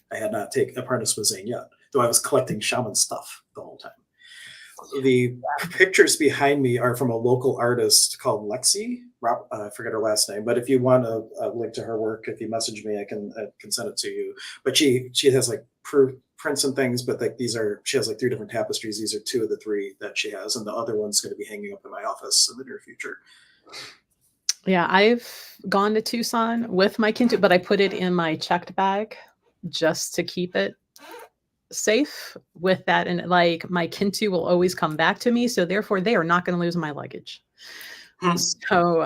I had not taken Apprentice with Zane yet, though I was collecting shaman stuff the whole time. The pictures behind me are from a local artist called Lexi. I forget her last name, but if you want a link to her work, if you message me, I can send it to you. But she has like prints and things, but like she has like 3 different tapestries. These are 2 of the 3 that she has, and the other one's going to be hanging up in my office in the near future. Yeah, I've gone to Tucson with my Kintu, but I put it in my checked bag just to keep it safe with that. And like my Kintu will always come back to me, so therefore they are not going to lose my luggage. So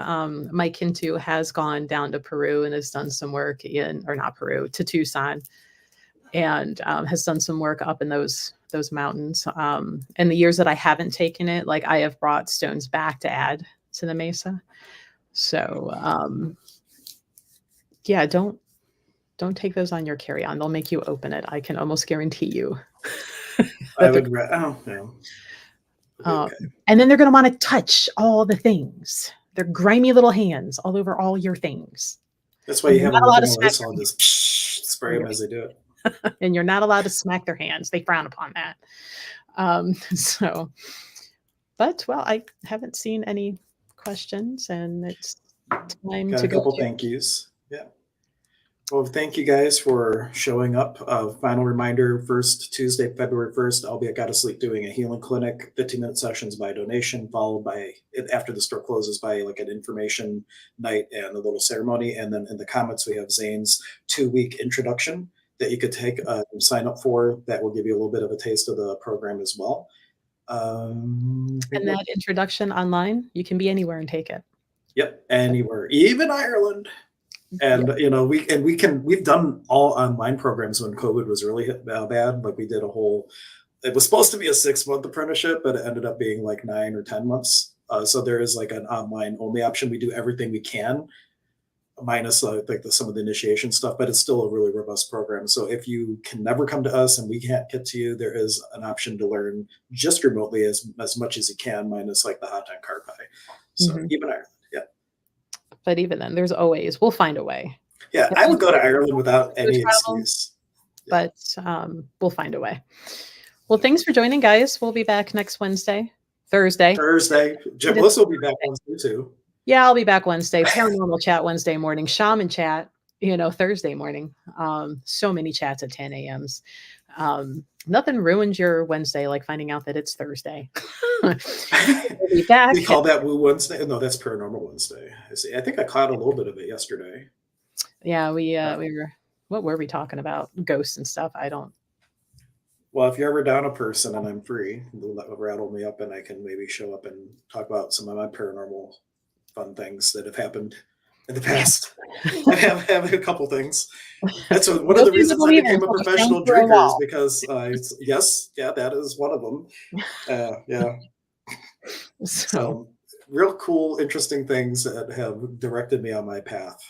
my Kintu has gone down to Peru and has done some work to Tucson, and has done some work up in those mountains. And the years that I haven't taken it, like I have brought stones back to add to the mesa. So yeah, don't take those on your carry-on. They'll make you open it. I can almost guarantee you. I would. Yeah. Okay. And then they're going to want to touch all the things. Their grimy little hands all over all your things. That's why you have a lot of Lysol, just spray them as they do it. And you're not allowed to smack their hands. They frown upon that. But I haven't seen any questions, and it's time Got to a couple thank yous. Yeah. Well, thank you guys for showing up. Final reminder, first Tuesday, February 1st, I'll be at Goddess Elite doing a healing clinic, 15-minute sessions by donation, followed by, after the store closes, by like an information night and a little ceremony. And then in the comments, we have Zane's 2-week introduction that you could take and sign up for. That will give you a little bit of a taste of the program as well. And that introduction online, you can be anywhere and take it. Yep, anywhere, even Ireland. And we've done all online programs when COVID was really bad. Like we did a whole. It was supposed to be a 6-month apprenticeship, but it ended up being like 9 or 10 months. So there is like an online only option. We do everything we can, minus some of the initiation stuff, but it's still a really robust program. So if you can never come to us and we can't get to you, there is an option to learn just remotely as much as you can, minus like the Hatan Karpay. So even Ireland, yeah. But even then, we'll find a way. Yeah, I would go to Ireland without any excuse. Yeah. But we'll find a way. Well, thanks for joining, guys. We'll be back next Thursday. Melissa will be back Wednesday too. Yeah, I'll be back Wednesday. Paranormal chat Wednesday morning. Shaman chat, Thursday morning. So many chats at 10 a.m.s. Nothing ruins your Wednesday like finding out that it's Thursday. We'll be back. We call that Woo Wednesday. No, that's Paranormal Wednesday. I think I caught a little bit of it yesterday. Yeah, we were. What were we talking about? Ghosts and stuff. I don't. Well, if you're ever down a person and I'm free, rattle me up and I can maybe show up and talk about some of my paranormal fun things that have happened in the past. I have a couple things. That's one of the reasons I became a professional drinker is because that is one of them. Yeah. So real cool, interesting things that have directed me on my path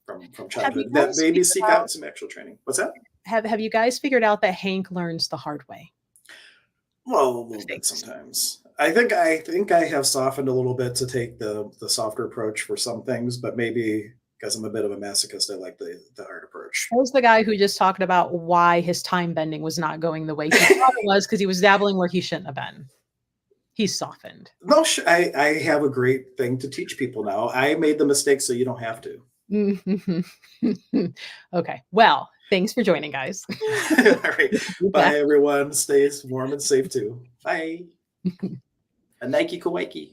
from childhood that made me seek out some actual training. What's that? Have you guys figured out that Hank learns the hard way? Well, a little bit sometimes. I think I have softened a little bit to take the softer approach for some things, but maybe because I'm a bit of a masochist, I like the hard approach. I was the guy who just talked about why his time bending was not going the way he thought it was because he was dabbling where he shouldn't have been. He's softened. No, I have a great thing to teach people now. I made the mistake so you don't have to. Okay. Well, thanks for joining, guys. All right. Bye, everyone. Stay warm and safe too. Bye. A Nike Kawaii.